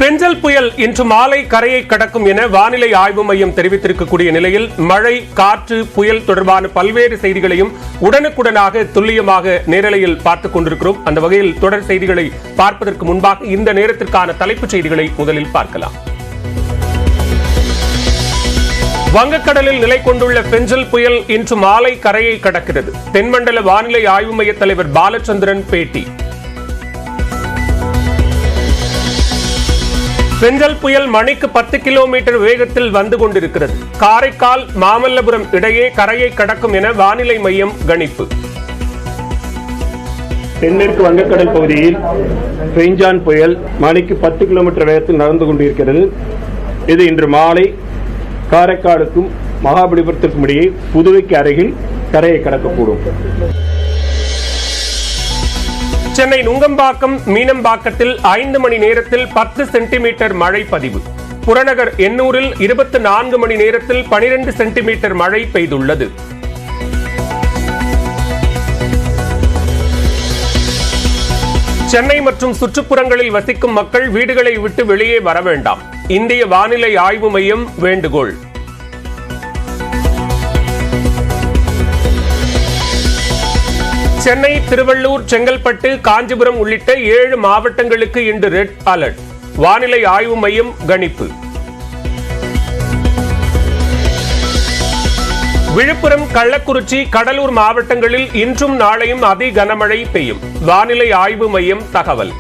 பெஞ்சல் புயல் இன்று மாலை கரையை கடக்கும் என வானிலை ஆய்வு மையம் தெரிவித்திருக்கக்கூடிய நிலையில் மழை, காற்று, புயல் தொடர்பான பல்வேறு செய்திகளையும் உடனுக்குடனாக துல்லியமாக நேரலையில் பார்த்துக் கொண்டிருக்கிறோம். அந்த வகையில் தொடர் செய்திகளை பார்ப்பதற்கு முன்பாக இந்த நேரத்திற்கான தலைப்புச் செய்திகளை முதலில் பார்க்கலாம். வங்கக்கடலில் நிலை கொண்டுள்ள பெஞ்சல் புயல் இன்று மாலை கரையை கடக்கிறது. தென்மண்டல வானிலை ஆய்வு மைய தலைவர் பாலச்சந்திரன் பேட்டி. பெஞ்சல் புயல் மணிக்கு 10 கிலோமீட்டர் வேகத்தில் வந்து கொண்டிருக்கிறது. காரைக்கால், மாமல்லபுரம் இடையே கரையை கடக்கும் என வானிலை மையம் கணிப்பு. தென்மேற்கு வங்கக்கடல் பகுதியில் பெஞ்சான் புயல் மணிக்கு 10 கிலோமீட்டர் வேகத்தில் நடந்து கொண்டிருக்கிறது. இது இன்று மாலை காரைக்காலுக்கும் மகாபலிபுரத்திற்கும் இடையே புதுவைக்கு அருகில் கரையை கடக்கக்கூடும். சென்னை நுங்கம்பாக்கம், மீனம்பாக்கத்தில் 5 மணி நேரத்தில் 10 சென்டிமீட்டர் மழை பதிவு. புறநகர் எண்ணூரில் 24 மணி நேரத்தில் 12 சென்டிமீட்டர் மழை பெய்துள்ளது. சென்னை மற்றும் சுற்றுப்புறங்களில் வசிக்கும் மக்கள் வீடுகளை விட்டு வெளியே வர வேண்டாம். இந்திய வானிலை ஆய்வு மையம் வேண்டுகோள். சென்னை, திருவள்ளூர், செங்கல்பட்டு, காஞ்சிபுரம் உள்ளிட்ட 7 மாவட்டங்களுக்கு இன்று ரெட் அலர்ட். வானிலை ஆய்வு மையம் கணிப்பு. விழுப்புரம், கள்ளக்குறிச்சி, கடலூர் மாவட்டங்களில் இன்றும் நாளையும் அதி கனமழை பெய்யும். வானிலை ஆய்வு மையம் தகவல்.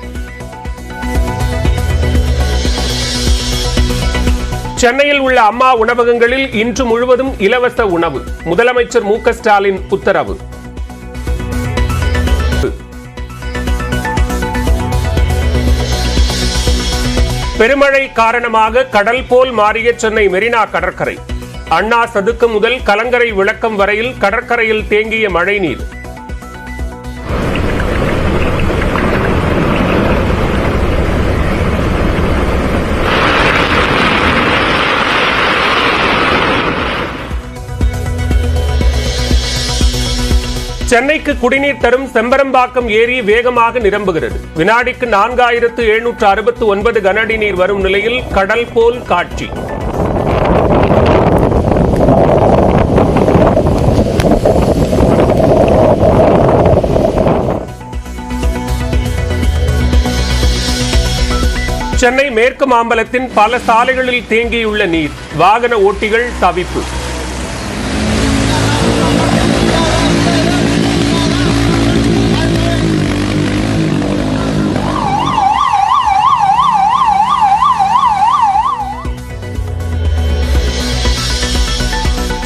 சென்னையில் உள்ள அம்மா உணவகங்களில் இன்று முழுவதும் இலவச உணவு. முதலமைச்சர் மு.க. ஸ்டாலின் உத்தரவு. பெருமழை காரணமாக கடல் போல் மாறிய சென்னை மெரினா கடற்கரை. அண்ணா சதுக்கு முதல் கலங்கரை விளக்கம் வரையில் கடற்கரையில் தேங்கிய மழைநீர். சென்னைக்கு குடிநீர் தரும் செம்பரம்பாக்கம் ஏரி வேகமாக நிரம்புகிறது. வினாடிக்கு 4769 கனஅடி நீர் வரும் நிலையில் கடல் போல் காட்சி. சென்னை மேற்கு மாம்பலத்தின் பல சாலைகளில் தேங்கியுள்ள நீர். வாகன ஓட்டிகள் தவிப்பு.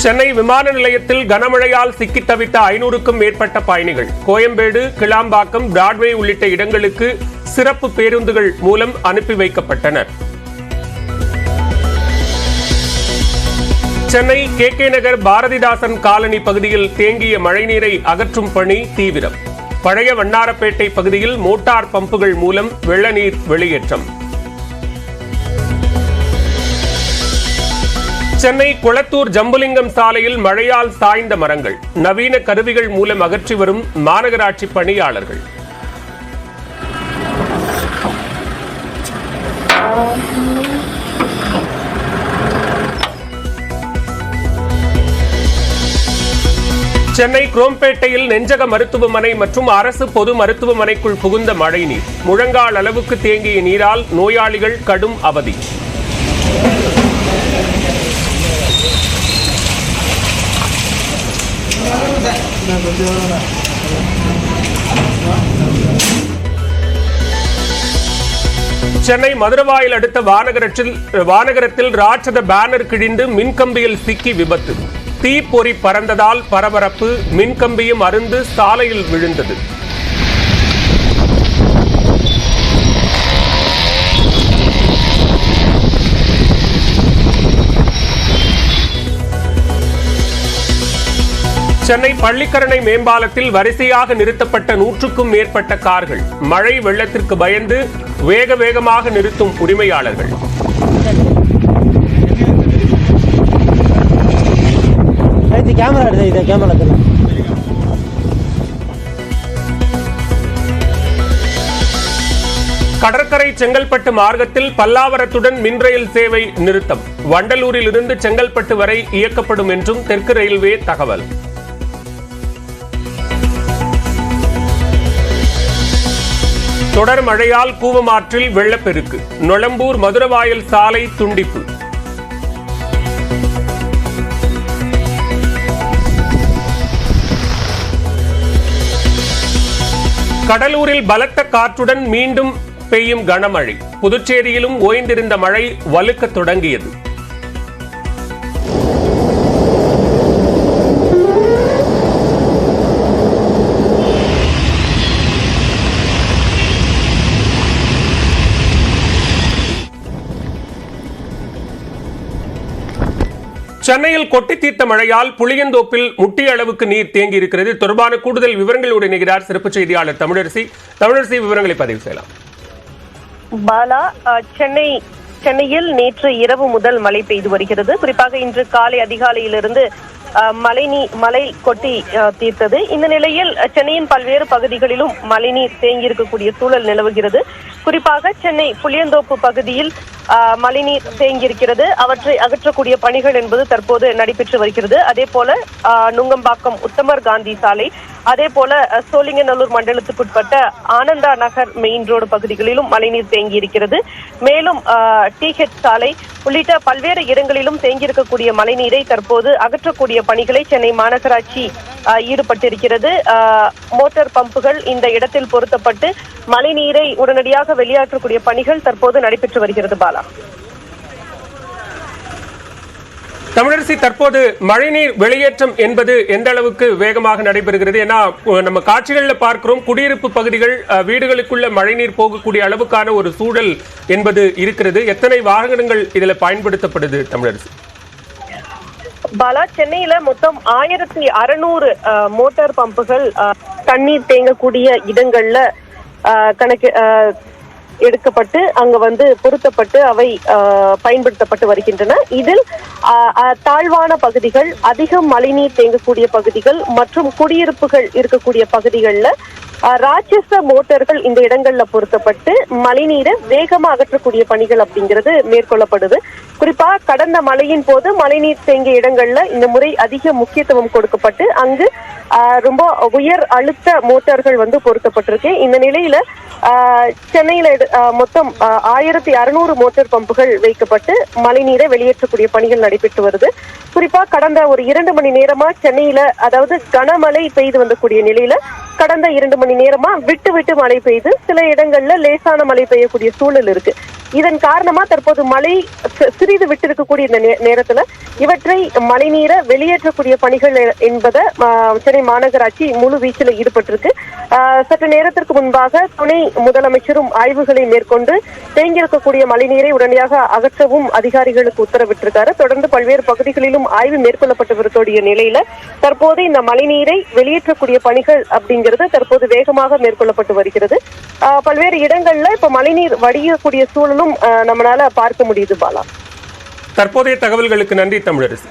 சென்னை விமான நிலையத்தில் கனமழையால் சிக்கி தவித்த 500க்கும் மேற்பட்ட பயணிகள். கோயம்பேடு, கிளாம்பாக்கம், பிராட்வே உள்ளிட்ட இடங்களுக்கு சிறப்பு பேருந்துகள் மூலம் அனுப்பி வைக்கப்பட்டனர். சென்னை கே.கே. நகர், பாரதிதாசன் காலனி பகுதியில் தேங்கிய மழைநீரை அகற்றும் பணி தீவிரம். பழைய வண்ணாரப்பேட்டை பகுதியில் மோட்டார் பம்புகள் மூலம் வெள்ளநீர் வெளியேற்றம். சென்னை கொளத்தூர் ஜம்புலிங்கம் சாலையில் மழையால் சாய்ந்த மரங்கள். நவீன கருவிகள் மூலம் அகற்றி வரும் மாநகராட்சி பணியாளர்கள். சென்னை குரோம்பேட்டையில் நெஞ்சக மருத்துவமனை மற்றும் அரசு பொது மருத்துவமனைக்குள் புகுந்த மழைநீர். முழங்கால் அளவுக்கு தேங்கிய நீரால் நோயாளிகள் கடும் அவதி. சென்னை மதுரவாயில் அடுத்த வானகரத்தில் ராட்சத பேனர் கிழிந்து மின்கம்பியில் சிக்கி விபத்து. தீப்பொறி பறந்ததால் பரபரப்பு. மின்கம்பியும் அருந்து சாலையில் விழுந்தது. சென்னை பள்ளிக்கரணை மேம்பாலத்தில் வரிசையாக நிறுத்தப்பட்ட 100க்கும் மேற்பட்ட கார்கள். மழை வெள்ளத்திற்கு பயந்து வேகமாக நிறுத்தும் உரிமையாளர்கள். கடற்கரை செங்கல்பட்டு மார்க்கத்தில் பல்லாவரத்துடன் மின் ரயில் சேவை நிறுத்தம். வண்டலூரில் இருந்து செங்கல்பட்டு வரை இயக்கப்படும் என்றும் தெற்கு ரயில்வே தகவல். தொடர் மழையால் கூவமாற்றில் வெள்ளப்பெருக்கு. நொளம்பூர் மதுரவாயல் சாலை துண்டிப்பு. கடலூரில் பலத்த காற்றுடன் மீண்டும் பெய்யும் கனமழை. புதுச்சேரியிலும் ஓய்ந்திருந்த மழை வலுக்க தொடங்கியது. சென்னையில் கொட்டி தீர்த்த மழையால் புளியந்தோப்பில் முட்டிய அளவுக்கு நீர் தேங்கி இருக்கிறது. தொடர்பான கூடுதல் விவரங்களோடு இணைகிறார் சிறப்பு செய்தியாளர் தமிழரசி. தமிழரசி, விவரங்களை பதிவு செய்யலாம். பாலா, சென்னையில் நேற்று இரவு முதல் மழை பெய்து வருகிறது. குறிப்பாக இன்று காலை அதிகாலையிலிருந்து மழை கொட்டி தீர்த்தது. இந்த நிலையில் சென்னையின் பல்வேறு பகுதிகளிலும் மழைநீர் தேங்கி இருக்கக்கூடிய சூழல் நிலவுகிறது. குறிப்பாக சென்னை புளியந்தோப்பு பகுதியில் மழைநீர் தேங்கியிருக்கிறது. அவற்றை அகற்றக்கூடிய பணிகள் என்பது தற்போது நடைபெற்று வருகிறது. அதே போல நுங்கம்பாக்கம் உத்தமர் காந்தி சாலை, அதே போல சோழிங்கநல்லூர் மண்டலத்துக்குட்பட்ட ஆனந்தா நகர் மெயின் ரோடு பகுதிகளிலும் மழைநீர் தேங்கி இருக்கிறது. மேலும் டிஹெச் சாலை உள்ளிட்ட பல்வேறு இடங்களிலும் தேங்கியிருக்கக்கூடிய மழைநீரை தற்போது அகற்றக்கூடிய பணிகளை சென்னை மாநகராட்சி ஈடுபட்டிருக்கிறது. மோட்டார் பம்புகள் இந்த இடத்தில் பொருத்தப்பட்டு மழைநீரை உடனடியாக வெளியேற்றக்கூடிய பணிகள் தற்போது நடைபெற்று வருகிறது. பாலா, தமிழரசி, தற்போது மழைநீர் வெளியேற்றம் என்பது எந்த அளவுக்கு வேகமாக நடைபெறுகிறது? ஏன்னா நம்ம காட்சிகளில் பார்க்கிறோம், குடியிருப்பு பகுதிகள் வீடுகளுக்குள்ள மழைநீர் போகக்கூடிய அளவுக்கான ஒரு சூழல் என்பது இருக்கிறது. எத்தனை வாகனங்கள் இதுல பயன்படுத்தப்படுது தமிழரசி? பாலா, சென்னையில மொத்தம் 1600 மோட்டார் பம்புகள் தண்ணீர் தேங்கக்கூடிய இடங்கள்ல கணக்கு எடுக்கப்பட்டு அங்க பொருத்தப்பட்டு அவை பயன்படுத்தப்பட்டு வருகின்றன. இதில் தாழ்வான பகுதிகள், அதிகம் மழைநீர் தேங்கக்கூடிய பகுதிகள் மற்றும் குடியிருப்புகள் இருக்கக்கூடிய பகுதிகளில் ராட்சச மோட்டார்கள் இந்த இடங்கள்ல பொருத்தப்பட்டு மழைநீரை வேகமா அகற்றக்கூடிய பணிகள் அப்படிங்கிறது மேற்கொள்ளப்படுது. குறிப்பா கடந்த மழையின் போது மழைநீர் தேங்கிய இடங்கள்ல இந்த முறை அதிக முக்கியத்துவம் கொடுக்கப்பட்டு அங்கு ரொம்ப உயர் அழுத்த மோட்டார்கள் பொருத்தப்பட்டிருக்கு. இந்த நிலையில சென்னையில மொத்தம் 1600 மோட்டார் பம்புகள் வைக்கப்பட்டு மழைநீரை வெளியேற்றக்கூடிய பணிகள் நடைபெற்று வருது. குறிப்பா கடந்த ஒரு 2 மணி நேரமா சென்னையில, அதாவது கனமழை பெய்து வந்தக்கூடிய நிலையில கடந்த 2 மணி நேரமா விட்டு விட்டு மழை பெய்து சில இடங்கள்ல லேசான மழை பெய்யக்கூடிய சூழல் இருக்கு. இதன் காரணமா தற்போது மழை சிறிது விட்டு இருக்கக்கூடிய இந்த நேரத்துல இவற்றை மழைநீரை வெளியேற்றக்கூடிய பணிகள் என்பதை சென்னை மாநகராட்சி முழு வீச்சில் ஈடுபட்டிருக்கு. சற்று நேரத்திற்கு முன்பாக துணை முதலமைச்சரும் ஆய்வுகளை மேற்கொண்டு தேங்கியிருக்கக்கூடிய மழைநீரை உடனடியாக அகற்றவும் அதிகாரிகளுக்கு உத்தரவிட்டிருக்காரு. தொடர்ந்து பல்வேறு பகுதிகளிலும் ஆய்வு மேற்கொள்ளப்பட்டு வரக்கூடிய நிலையில தற்போது இந்த மழைநீரை வெளியேற்றக்கூடிய பணிகள் அப்படிங்கிறது தற்போது வேகமாக மேற்கொள்ளப்பட்டு வருகிறது. பல்வேறு இடங்கள்ல இப்ப மழைநீர் வடியக்கூடிய சூழலும் நம்மளால பார்க்க முடியுது. பாலா, தற்போதைய தகவல்களுக்கு நன்றி தமிழரசி.